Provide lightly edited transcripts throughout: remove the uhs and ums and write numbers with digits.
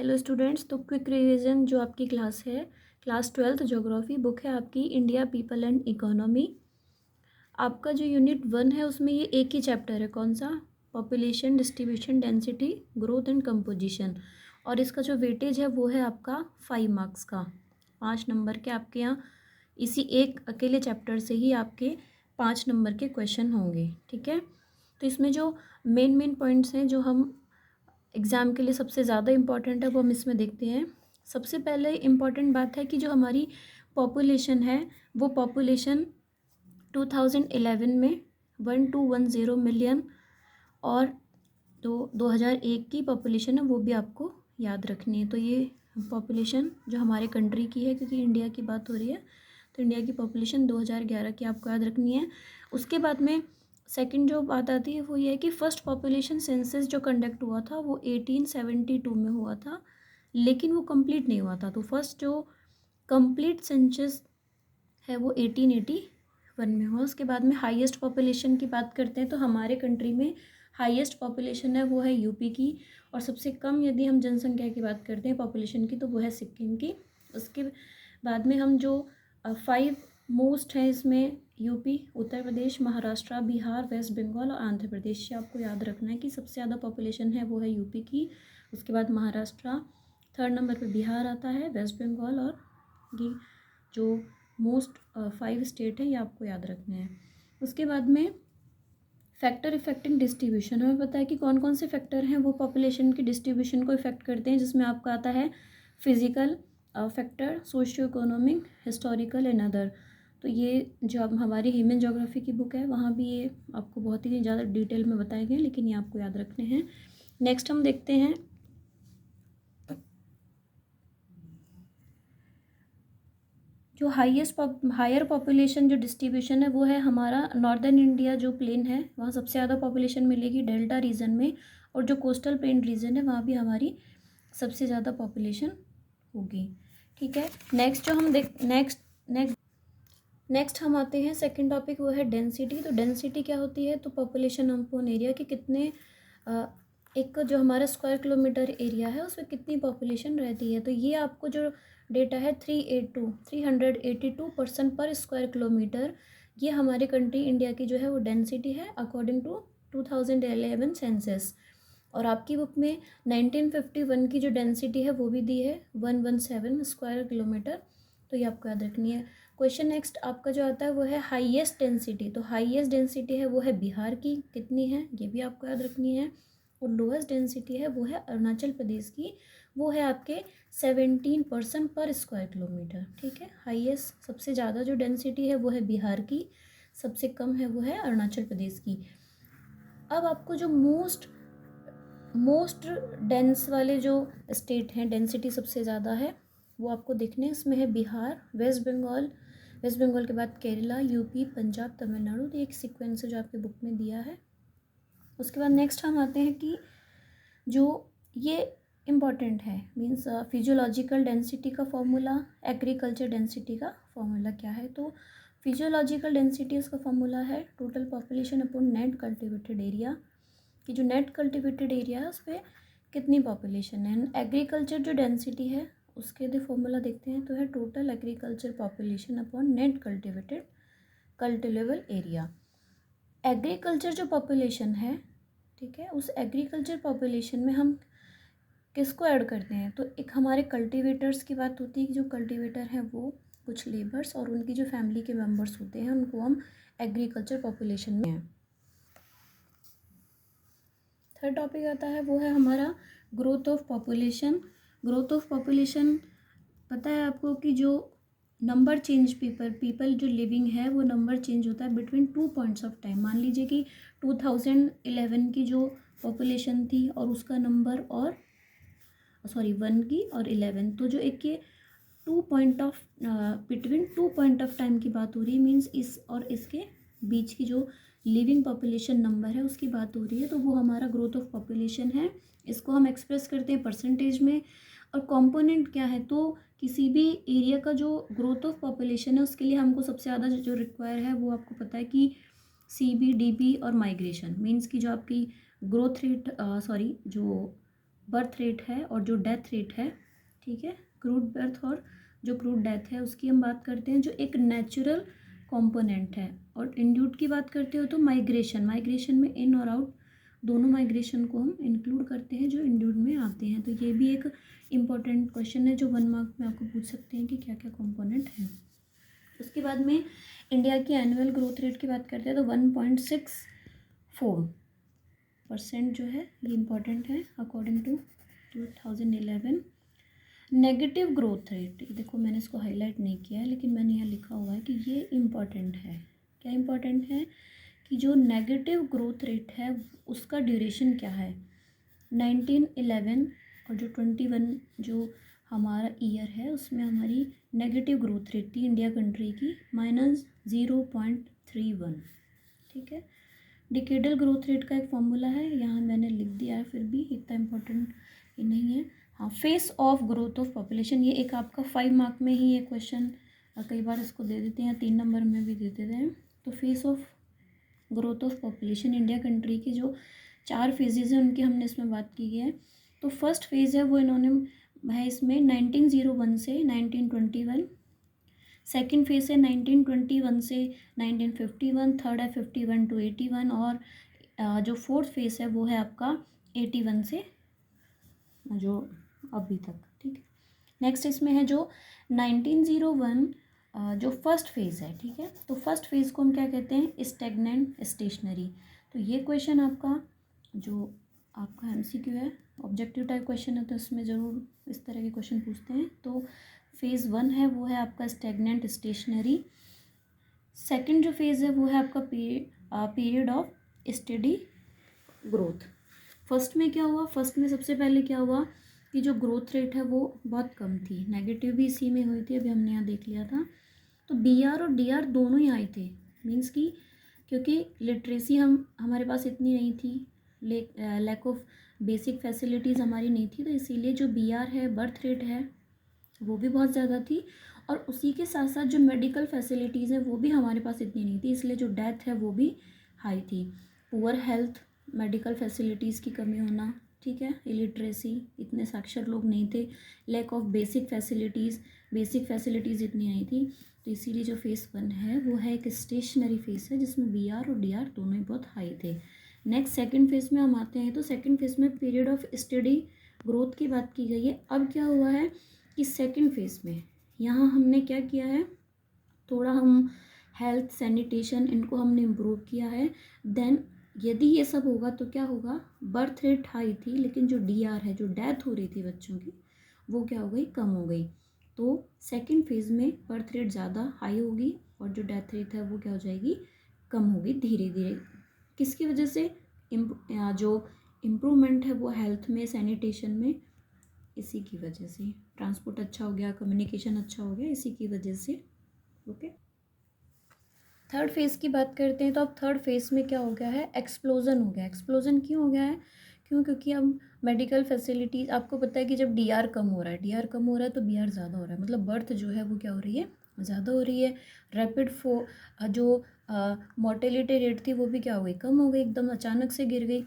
Hello students, तो quick revision जो आपकी क्लास है, क्लास 12th ज्योग्राफी बुक है आपकी, इंडिया पीपल एंड इकोनॉमी। आपका जो यूनिट 1 है उसमें ये एक ही चैप्टर है, कौन सा? Population, distribution, density, growth and composition. और इसका जो वेटेज है वो है आपका 5 मार्क्स का, 5 नंबर के आपके यहाँ इसी एक अकेले चैप्टर से ही आपके 5 नंबर के क्वेश्चन होंगे। ठीक है, तो इसमें जो मेन पॉइंट्स हैं जो हम एग्ज़ाम के लिए सबसे ज़्यादा इम्पॉर्टेंट है वो हम इसमें देखते हैं। सबसे पहले इम्पॉर्टेंट बात है कि जो हमारी पॉपुलेशन है वो पॉपुलेशन 2011 में 1210 मिलियन, और 2001 की पॉपुलेशन है वो भी आपको याद रखनी है। तो ये पॉपुलेशन जो हमारे कंट्री की है, क्योंकि इंडिया की बात हो रही है, तो इंडिया की पॉपुलेशन 2011 की आपको याद रखनी है। उसके बाद में सेकंड जो बात आती है वो ये है कि फर्स्ट पॉपुलेशन सेंसस जो कंडक्ट हुआ था वो 1872 में हुआ था, लेकिन वो कंप्लीट नहीं हुआ था। तो फर्स्ट जो कंप्लीट सेंसस है वो 1881 में हुआ। उसके बाद में हाईएस्ट पॉपुलेशन की बात करते हैं तो हमारे कंट्री में हाईएस्ट पॉपुलेशन है वो है यूपी की, और सबसे कम यदि हम जनसंख्या की बात करते हैं पॉपुलेशन की तो वो है सिक्किम की। उसके बाद में हम जो 5 मोस्ट हैं इसमें यूपी, उत्तर प्रदेश, महाराष्ट्र, बिहार, वेस्ट बंगाल और आंध्र प्रदेश। से आपको याद रखना है कि सबसे ज़्यादा पॉपुलेशन है वो है यूपी की, उसके बाद महाराष्ट्र, थर्ड नंबर पे बिहार आता है, वेस्ट बंगाल, और ये जो मोस्ट 5 स्टेट है ये आपको याद रखने हैं। उसके बाद में फैक्टर इफेक्टिंग डिस्ट्रीब्यूशन, हमें पता है कि कौन कौन से फैक्टर हैं वो पॉपुलेशन की डिस्ट्रीब्यूशन को इफेक्ट करते हैं, जिसमें आपका आता है physical factor, socio economic, historical and other. तो ये जो अब हमारी ह्यूमन ज्योग्राफी की बुक है वहाँ भी ये आपको बहुत ही ज़्यादा डिटेल में बताए गए, लेकिन ये आपको याद रखने हैं। नेक्स्ट हम देखते हैं जो हायर पॉपुलेशन जो डिस्ट्रीब्यूशन है वो है हमारा नॉर्दर्न इंडिया जो प्लेन है वहाँ सबसे ज़्यादा पॉपुलेशन मिलेगी डेल्टा रीजन में, और जो कोस्टल प्लेन रीजन है वहाँ भी हमारी सबसे ज़्यादा पॉपुलेशन होगी। ठीक है, नेक्स्ट जो हम नेक्स्ट हम आते हैं सेकंड टॉपिक, वो है डेंसिटी। तो डेंसिटी क्या होती है? तो पॉपुलेशन अपॉन एरिया कि कितने एक जो हमारा स्क्वायर किलोमीटर एरिया है उसमें कितनी पॉपुलेशन रहती है। तो ये आपको जो डेटा है 382 पर्सन पर स्क्वायर किलोमीटर, ये हमारे कंट्री इंडिया की जो है वो डेंसिटी है अकॉर्डिंग टू 2011 सेंसस। और आपकी बुक में 1951 की जो डेंसिटी है वो भी दी है 117 स्क्वायर किलोमीटर, तो ये आपको याद रखनी है। क्वेश्चन नेक्स्ट आपका जो आता है वो है हाईएस्ट डेंसिटी। तो हाईएस्ट डेंसिटी है वो है बिहार की, कितनी है ये भी आपको याद रखनी है। और लोएस्ट डेंसिटी है वो है अरुणाचल प्रदेश की, वो है आपके 17 पर्सन पर स्क्वायर किलोमीटर। ठीक है, हाईएस्ट सबसे ज़्यादा जो डेंसिटी है वो है बिहार की, सबसे कम है वो है अरुणाचल प्रदेश की। अब आपको जो मोस्ट डेंस वाले जो स्टेट हैं, डेंसिटी सबसे ज़्यादा है वो आपको देखने, इसमें है बिहार, वेस्ट बंगाल के बाद केरला, यूपी, पंजाब, तमिलनाडु। तो एक सीक्वेंस है जो आपके बुक में दिया है। उसके बाद नेक्स्ट हम आते हैं कि जो ये इम्पॉर्टेंट है, मीन्स फिजियोलॉजिकल डेंसिटी का फॉर्मूला, एग्रीकल्चर डेंसिटी का फॉर्मूला क्या है। तो फिजियोलॉजिकल डेंसिटी उसका फॉर्मूला है total population upon net cultivated area, कि जो नेट कल्टिवेटेड एरिया है उस पर कितनी पॉपुलेशन है। एग्रीकल्चर जो डेंसिटी है उसके लिए फॉर्मूला देखते हैं, तो है total agriculture population upon net cultivable area. Agriculture जो पॉपुलेशन है, ठीक है, उस एग्रीकल्चर पॉपुलेशन में हम किसको ऐड करते हैं? तो एक हमारे कल्टीवेटर्स की बात होती है कि जो कल्टीवेटर हैं वो कुछ लेबर्स और उनकी जो फैमिली के मेंबर्स होते हैं उनको हम एग्रीकल्चर पॉपुलेशन में हैं। थर्ड टॉपिक आता है वो है हमारा growth of population. Growth of population पता है आपको कि जो नंबर चेंज पीपल जो लिविंग है वो नंबर चेंज होता है बिटवीन 2 पॉइंट्स ऑफ टाइम। मान लीजिए कि 2011 की जो पॉपुलेशन थी और उसका नंबर, और 1 की और 11, तो जो एक ये बिटवीन 2 पॉइंट ऑफ टाइम की बात हो रही है, मीन्स इस और इसके बीच की जो लिविंग पॉपुलेशन नंबर है उसकी बात हो रही है, तो वो हमारा ग्रोथ ऑफ पॉपुलेशन है। इसको हम एक्सप्रेस करते हैं परसेंटेज में। और कंपोनेंट क्या है? तो किसी भी एरिया का जो ग्रोथ ऑफ पॉपुलेशन है उसके लिए हमको सबसे ज़्यादा जो रिक्वायर है वो आपको पता है कि CB, DB और माइग्रेशन, मीन्स की जो आपकी ग्रोथ रेट जो बर्थ रेट है और जो डेथ रेट है, ठीक है, क्रूड बर्थ और जो क्रूड डेथ है उसकी हम बात करते हैं, जो एक नेचुरल कंपोनेंट है। और इंड्यूड की बात करते हो तो माइग्रेशन, माइग्रेशन में इन और आउट दोनों माइग्रेशन को हम इंक्लूड करते हैं जो इंड्यूड में आते हैं। तो ये भी एक इम्पॉर्टेंट क्वेश्चन है जो 1 मार्क में आपको पूछ सकते हैं कि क्या क्या कंपोनेंट हैं। उसके बाद में इंडिया की एनुअल ग्रोथ रेट की बात करते हैं तो 1.64% जो है ये इम्पॉर्टेंट है according to 2011। Negative growth rate, देखो मैंने इसको हाईलाइट नहीं किया है लेकिन मैंने यहाँ लिखा हुआ है कि ये इम्पॉर्टेंट है। क्या इम्पॉर्टेंट है कि जो नेगेटिव ग्रोथ रेट है उसका ड्यूरेशन क्या है। 1911 और जो 21 जो हमारा ईयर है उसमें हमारी नेगेटिव ग्रोथ रेट थी इंडिया कंट्री की -0.31, ठीक है। डिकेडल ग्रोथ रेट का एक फॉर्मूला है, यहाँ मैंने लिख दिया है, फिर भी इतना इम्पोर्टेंट ये नहीं है। हाँ, face of growth of population, ये एक आपका 5 मार्क में ही ये क्वेश्चन कई बार इसको दे देते हैं, 3 नंबर में भी दे देते हैं। तो face of growth of population India country की जो 4 फेजेज़ हैं उनकी हमने इसमें बात की है। तो फर्स्ट फेज़ है वो इन्होंने है इसमें 1901 से 1921, सेकेंड फेज़ है 1921 से 1951, थर्ड है 51 to 81 और जो फोर्थ फेज़ है वो है आपका 81 से जो अभी तक, ठीक है। नेक्स्ट इसमें है जो 1901 जो फर्स्ट फेज़ है, ठीक है। तो फर्स्ट फेज़ को हम क्या कहते हैं, स्टैग्नेंट स्टेशनरी। तो ये क्वेश्चन आपका जो आपका MCQ है, ऑब्जेक्टिव टाइप क्वेश्चन है, तो इसमें ज़रूर इस तरह के क्वेश्चन पूछते हैं। तो फेज़ 1 है वो है आपका स्टैग्नेंट स्टेशनरी। सेकंड जो फेज़ है वो है आपका period of steady growth. First में क्या हुआ, फर्स्ट में सबसे पहले क्या हुआ कि जो ग्रोथ रेट है वो बहुत कम थी, नेगेटिव भी इसी में हुई थी, अभी हमने यहाँ देख लिया था। तो BR और DR दोनों ही आए थे, मीन्स कि क्योंकि लिटरेसी हमारे पास इतनी नहीं थी, लैक ऑफ बेसिक फैसिलिटीज़ हमारी नहीं थी, तो इसीलिए जो BR है बर्थ रेट है वो भी बहुत ज़्यादा थी और उसी के साथ साथ जो मेडिकल फैसिलिटीज़ है वो भी हमारे पास इतनी नहीं थी, इसलिए जो डेथ है वो भी हाई थी। पुअर हेल्थ, मेडिकल फैसिलिटीज़ की कमी होना, ठीक है, इलिटरेसी, इतने साक्षर लोग नहीं थे, लैक ऑफ बेसिक फैसिलिटीज़ इतनी नहीं थी, तो इसीलिए जो फेज़ 1 है वो है एक स्टेशनरी फेज़ है जिसमें BR और DR दोनों ही बहुत हाई थे। नेक्स्ट सेकंड फेज़ में हम आते हैं, तो सेकंड फेज़ में पीरियड ऑफ स्टडी ग्रोथ की बात की गई है। अब क्या हुआ है कि सेकंड फेज़ में यहाँ हमने क्या किया है, थोड़ा हम हेल्थ सैनिटेशन इनको हमने इम्प्रूव किया है। देन यदि ये सब होगा तो क्या होगा, बर्थ रेट हाई थी लेकिन जो DR है, जो डेथ हो रही थी बच्चों की, वो क्या हो गई, कम हो गई। तो सेकंड फेज़ में बर्थ रेट ज़्यादा हाई होगी और जो डेथ रेट है वो क्या हो जाएगी, कम होगी धीरे धीरे। किसकी वजह से, जो इम्प्रूवमेंट है वो हेल्थ में, सैनिटेशन में, इसी की वजह से ट्रांसपोर्ट अच्छा हो गया, कम्युनिकेशन अच्छा हो गया, इसी की वजह से। ओके, थर्ड फेज़ की बात करते हैं। तो अब थर्ड फेज़ में क्या हो गया है, एक्सप्लोजन हो गया। एक्सप्लोजन क्यों हो गया है, क्योंकि अब मेडिकल फैसिलिटीज़, आपको पता है कि जब DR कम हो रहा है तो BR ज़्यादा हो रहा है, मतलब बर्थ जो है वो क्या हो रही है, ज़्यादा हो रही है। रैपिड जो मोर्टेलिटी रेट थी वो भी क्या हो गई, कम हो गई, एकदम अचानक से गिर गई।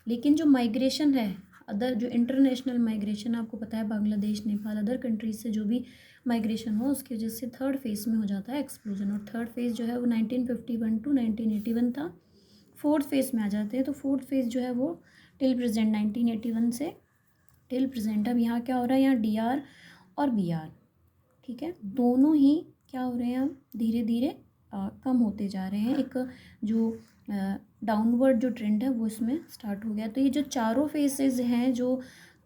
लेकिन जो माइग्रेशन है, अदर जो इंटरनेशनल माइग्रेशन, आपको पता है बांग्लादेश, नेपाल, अदर कंट्रीज से जो भी माइग्रेशन हुआ उसकी वजह से थर्ड फेज़ में हो जाता है एक्सप्लोजन। और थर्ड फेज़ जो है वो 1951 to 1981 था। फोर्थ फेज़ में आ जाते हैं, तो फोर्थ फेज़ जो है वो टिल प्रेजेंट 1981 से टिल प्रेजेंट। अब यहाँ क्या हो रहा है, यहाँ DR और BR, ठीक है, दोनों ही क्या हो रहे हैं, अब धीरे धीरे कम होते जा रहे हैं। एक जो डाउनवर्ड जो ट्रेंड है वो इसमें स्टार्ट हो गया। तो ये जो चारों फेसेस हैं जो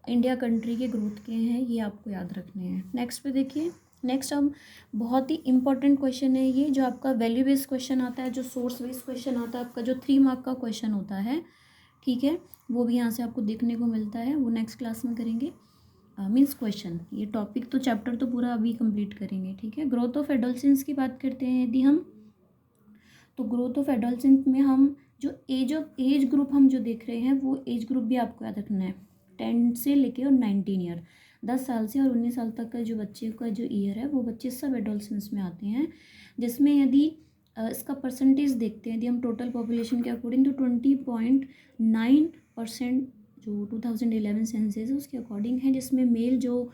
इंडिया कंट्री के ग्रोथ के हैं, ये आपको याद रखने हैं। नेक्स्ट पे देखिए, नेक्स्ट अब बहुत ही इंपॉर्टेंट क्वेश्चन है ये, जो आपका वैल्यू बेस्ड क्वेश्चन आता है, जो सोर्स बेस्ड क्वेश्चन आता है आपका, जो 3 मार्क का क्वेश्चन होता है, ठीक है, वो भी यहाँ से आपको देखने को मिलता है, वो नेक्स्ट क्लास में करेंगे। मीन्स क्वेश्चन, ये टॉपिक तो चैप्टर तो पूरा अभी कंप्लीट करेंगे, ठीक है। ग्रोथ ऑफ एडोलसेंस की बात करते हैं यदि हम, तो ग्रोथ ऑफ एडोलसेंस में हम जो एज ग्रुप हम जो देख रहे हैं वो एज ग्रुप भी आपको याद रखना है, 10 से लेके और 19 ईयर, 10 साल से और 19 साल तक का जो बच्चे का जो ईयर है वो बच्चे सब एडोलसेंस में आते हैं। जिसमें यदि इसका परसेंटेज देखते हैं, यदि हम टोटल पॉपुलेशन के अकॉर्डिंग, तो 20.9% जो 2011 सेंसस है उसके अकॉर्डिंग है, जिसमें मेल जो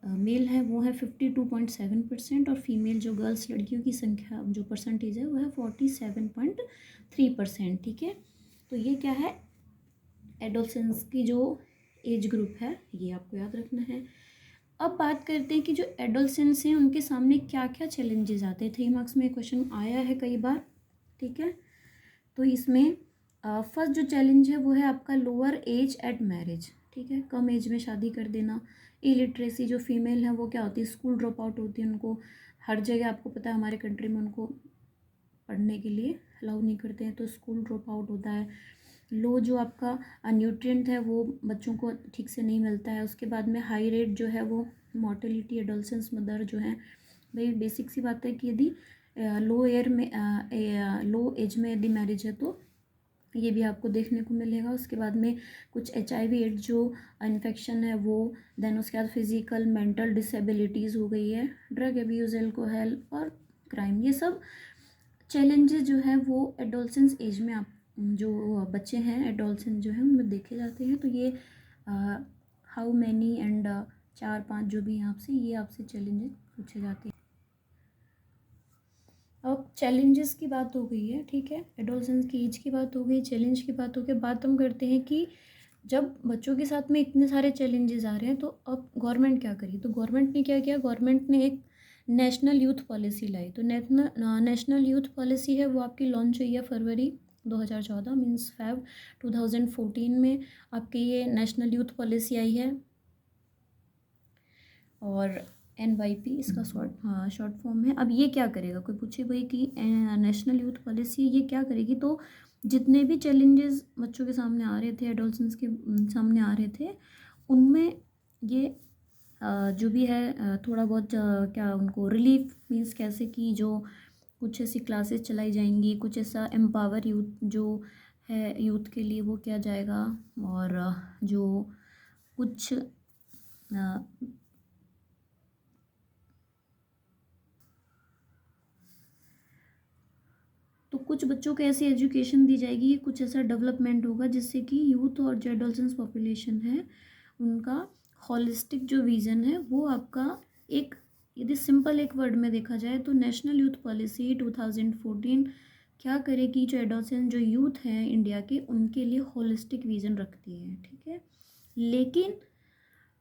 मेल है वो है 52.7% और फीमेल जो गर्ल्स लड़कियों की संख्या जो परसेंटेज है वो है 47.3%। ठीक है, तो ये क्या है, एडोलसेंस की जो एज ग्रुप है ये आपको याद रखना है। अब बात करते हैं कि जो एडोलसेंस हैं उनके सामने क्या क्या चैलेंजेस आते हैं। 3 मार्क्स में क्वेश्चन आया है कई बार। ठीक है, तो इसमें फर्स्ट जो चैलेंज है वो है आपका लोअर एज एट मैरिज। ठीक है, कम एज में शादी कर देना। इलिटरेसी जो फीमेल है वो क्या होती है, स्कूल ड्रॉप आउट होती है, उनको हर जगह आपको पता है हमारे कंट्री में उनको पढ़ने के लिए अलाउ नहीं करते हैं, तो स्कूल ड्रॉप आउट होता है। लो जो आपका न्यूट्रिएंट है वो बच्चों को ठीक से नहीं मिलता है। उसके बाद में हाई रेट जो है वो मॉर्टेलिटी एडोलसेंस मदर जो है, भाई बेसिक सी बात है कि यदि लो एज में यदि मैरिज है तो ये भी आपको देखने को मिलेगा। उसके बाद में कुछ HIV एड्स जो इन्फेक्शन है वो, देन उसके बाद फिजिकल मेंटल डिसेबिलिटीज़ हो गई है, ड्रग अब्यूज़, अल्कोहल और क्राइम, ये सब चैलेंजेस जो है वो एडोलसेंस एज में आप जो बच्चे हैं एडोलसेंस जो है उनमें देखे जाते हैं। तो ये हाउ मैनी एंड 4-5 जो भी आपसे ये आपसे चैलेंजेस पूछे जाते हैं। अब चैलेंजेस की बात हो गई है, ठीक है, एडोलसेंस की एज की बात हो गई, चैलेंज की बात हो गई। बात हम करते हैं कि जब बच्चों के साथ में इतने सारे चैलेंजेस आ रहे हैं तो अब गवर्नमेंट क्या करी। तो गवर्नमेंट ने क्या किया, गवर्नमेंट ने एक नेशनल यूथ पॉलिसी लाई। तो नेशनल यूथ पॉलिसी है वो आपकी लॉन्च हुई है फरवरी 2014 मीन्स Feb 2014 में आपकी ये नेशनल यूथ पॉलिसी आई है। और NYP इसका शॉर्ट फॉर्म है। अब ये क्या करेगा, कोई पूछे भाई कि नेशनल यूथ पॉलिसी ये क्या करेगी, तो जितने भी चैलेंजेस बच्चों के सामने आ रहे थे, एडोलसेंस के सामने आ रहे थे, उनमें ये जो भी है थोड़ा बहुत क्या उनको रिलीफ मीन्स कैसे कि जो कुछ ऐसी क्लासेस चलाई जाएंगी, कुछ ऐसा एम्पावर यूथ जो है यूथ के लिए वो किया जाएगा। और जो कुछ तो कुछ बच्चों को ऐसी एजुकेशन दी जाएगी, कुछ ऐसा डेवलपमेंट होगा जिससे कि यूथ और जो एडोलसेंस पॉपुलेशन है उनका हॉलिस्टिक जो विज़न है वो आपका एक, यदि सिंपल एक वर्ड में देखा जाए तो नेशनल यूथ पॉलिसी 2014 क्या करेगी, जो एडोलसेंस जो यूथ हैं इंडिया के उनके लिए हॉलिस्टिक विज़न रखती है। ठीक है, लेकिन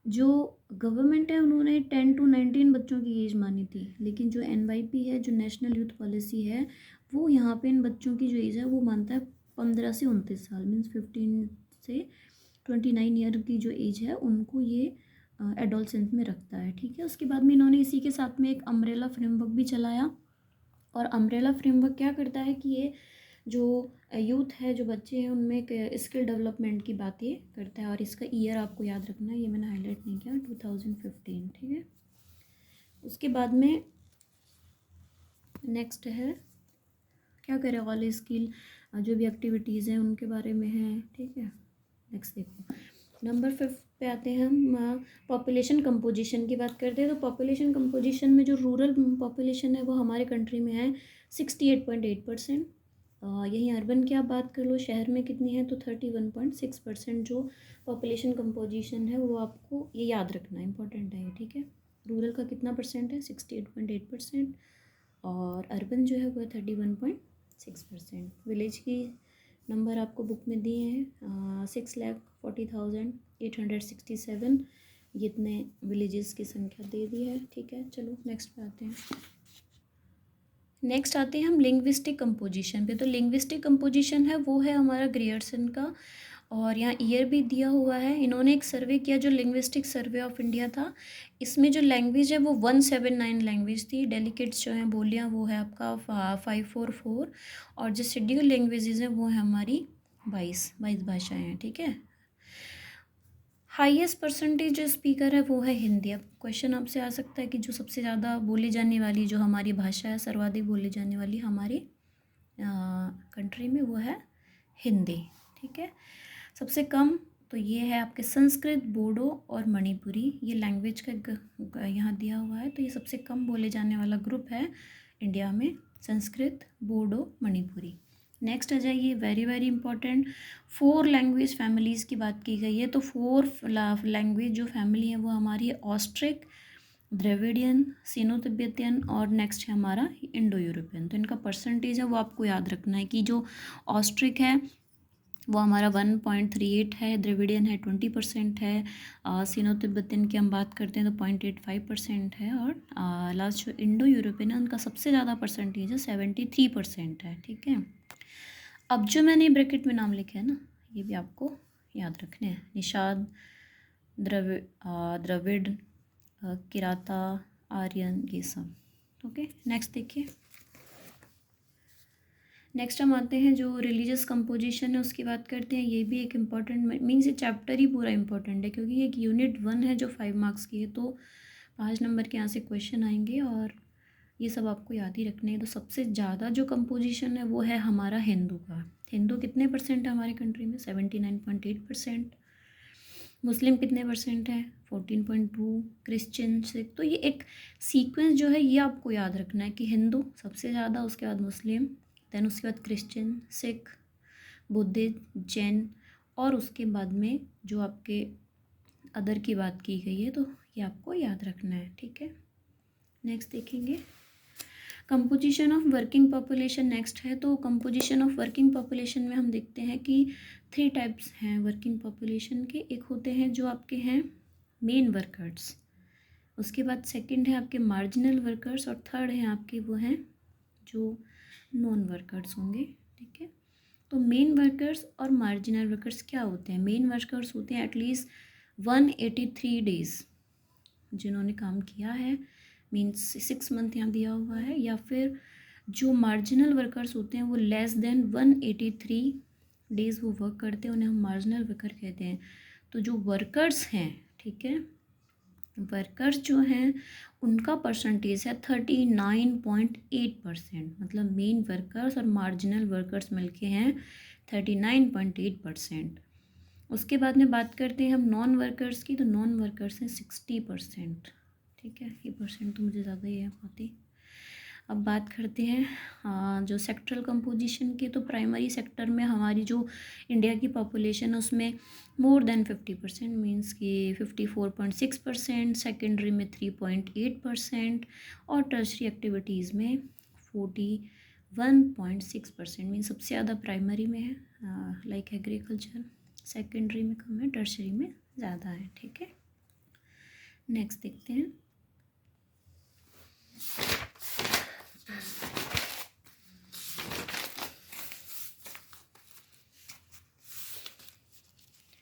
जो गवर्नमेंट है उन्होंने 10 to 19 बच्चों की एज मानी थी, लेकिन जो NYP है जो नेशनल यूथ पॉलिसी है वो यहाँ पे इन बच्चों की जो एज है वो मानता है 15 से 29 साल मीन्स 15 से 29 ईयर की जो एज है उनको ये एडोलसेंस में रखता है। ठीक है, उसके बाद में इन्होंने इसी के साथ में एक अम्ब्रेला फ्रेमवर्क भी चलाया। और अम्ब्रेला फ्रेमवर्क क्या करता है कि ये जो यूथ है जो बच्चे हैं उनमें एक स्किल डेवलपमेंट की बातें करता है। और इसका ईयर आपको याद रखना है, ये मैंने हाईलाइट नहीं किया, 2015। ठीक है, उसके बाद में नेक्स्ट है क्या करें, ऑल स्किल जो भी एक्टिविटीज़ हैं उनके बारे में है। ठीक है, नेक्स्ट देखो नंबर 5 पे आते हैं हम, पॉपुलेशन कंपोजिशन की बात करते हैं। तो पॉपुलेशन कंपोजिशन में जो रूरल पॉपुलेशन है वो हमारे कंट्री में है 68.8%। यहीं अर्बन की आप बात कर लो, शहर में कितनी है तो 31.6% जो पॉपुलेशन कंपोजिशन है वो आपको ये याद रखना इंपॉर्टेंट है। ठीक है, रूरल का कितना परसेंट है 68.8% और अर्बन जो है वो 31.6%। विलेज की नंबर आपको बुक में दिए हैं 6,40,867, ये इतने विलेजेस की संख्या दे दी है। ठीक है, चलो नेक्स्ट पे आते हैं। नेक्स्ट आते हैं हम लिंग्विस्टिक कंपोजिशन पे। तो लिंग्विस्टिक कंपोजिशन है वो है हमारा ग्रियर्सन का, और यहाँ ईयर भी दिया हुआ है। इन्होंने एक सर्वे किया जो लिंग्विस्टिक सर्वे ऑफ इंडिया था, इसमें जो लैंग्वेज है वो 179 लैंग्वेज थी। डेलिकेट्स जो हैं बोलियाँ वो है आपका 544, और जो शेड्यूल लैंग्वेजेज हैं वो है हमारी 22 भाषाएँ हैं। ठीक है, हाईएस्ट परसेंटेज जो स्पीकर है वो है हिंदी। अब क्वेश्चन आपसे आ सकता है कि जो सबसे ज़्यादा बोली जाने वाली जो हमारी भाषा है, सर्वाधिक बोली जाने वाली हमारी कंट्री में वो है हिंदी। ठीक है, सबसे कम तो ये है आपके संस्कृत, बोडो और मणिपुरी, ये लैंग्वेज का यहाँ दिया हुआ है। तो ये सबसे कम बोले जाने वाला ग्रुप है इंडिया में, संस्कृत, बोडो, मणिपुरी। नेक्स्ट आ जाइए, very very important, 4 language families की बात की गई है। तो 4 लैंग्वेज जो फैमिली है वो हमारी है ऑस्ट्रिक, द्रविडियन, सिनो तिब्बतियन और नेक्स्ट है हमारा इंडो यूरोपियन। तो इनका परसेंटेज है वो आपको याद रखना है कि जो ऑस्ट्रिक है वो हमारा 1.38 है, द्रविडियन है 20% है, सिनो तिब्बतियन की हम बात करते हैं तो 0.85% है, और लास्ट जो इंडो यूरोपियन है उनका सबसे ज़्यादा परसेंटेज है 73% है। ठीक है, अब जो मैंने ब्रैकेट में नाम लिखे हैं ना, ये भी आपको याद रखने हैं, निषाद, द्रविड़, किराता, आर्यन, ये सब। ओके, नेक्स्ट देखिए। नेक्स्ट हम आते हैं जो रिलीजियस कंपोजिशन है उसकी बात करते हैं। ये भी एक इम्पॉर्टेंट मीन्स ये चैप्टर ही पूरा इम्पॉर्टेंट है, क्योंकि ये एक यूनिट 1 है जो 5 मार्क्स की है, तो 5 नंबर के यहाँ से क्वेश्चन आएंगे और ये सब आपको याद ही रखने हैं। तो सबसे ज़्यादा जो कंपोजिशन है वो है हमारा हिंदू का। हिंदू कितने परसेंट है हमारे कंट्री में? 79.8%। मुस्लिम कितने परसेंट है? 14.2। क्रिश्चियन, सिख। तो ये एक सीक्वेंस जो है ये आपको याद रखना है कि हिंदू सबसे ज़्यादा, उसके बाद मुस्लिम, देन उसके बाद क्रिश्चियन, सिख, बुद्धिस्ट, जैन, और उसके बाद में जो आपके अदर की बात की गई है, तो ये आपको याद रखना है। ठीक है, नेक्स्ट देखेंगे composition of working population. Next है, तो कंपोजिशन ऑफ वर्किंग पॉपुलेशन में हम देखते हैं कि 3 टाइप्स हैं वर्किंग पॉपुलेशन के। एक होते हैं जो आपके हैं मेन वर्कर्स, उसके बाद सेकंड है आपके मार्जिनल वर्कर्स, और थर्ड है आपके वो हैं जो नॉन वर्कर्स होंगे। ठीक है, तो मेन वर्कर्स और मार्जिनल वर्कर्स क्या होते हैं? मेन वर्कर्स होते हैं एटलीस्ट 183 डेज जिन्होंने काम किया है, मीन्स 6 मंथ यहाँ दिया हुआ है, या फिर जो मार्जिनल वर्कर्स होते हैं वो लेस देन 183 डेज वो वर्क करते हैं, उन्हें हम मार्जिनल वर्कर कहते हैं। तो जो वर्कर्स हैं, ठीक है, वर्कर्स जो हैं उनका परसेंटेज है 39.8%, मतलब मेन वर्कर्स और मार्जिनल वर्कर्स मिलके हैं 39.8%। उसके बाद में बात करते हैं हम नॉन वर्कर्स की, तो नॉन वर्कर्स हैं 60%। ठीक है, ये परसेंट तो मुझे ज़्यादा ही है बहुत ही। अब बात करते हैं जो सेक्टरल कंपोजिशन की, तो प्राइमरी सेक्टर में हमारी जो इंडिया की पॉपुलेशन है उसमें मोर देन 50% मीन्स कि 54.6%, सेकेंडरी में 3.8%, और टर्शरी एक्टिविटीज़ में 41.6%। मीन्स सबसे ज़्यादा प्राइमरी में है, लाइक एग्रीकल्चर, सेकेंडरी में कम है, टर्शरी में ज़्यादा है। ठीक है, नेक्स्ट देखते हैं।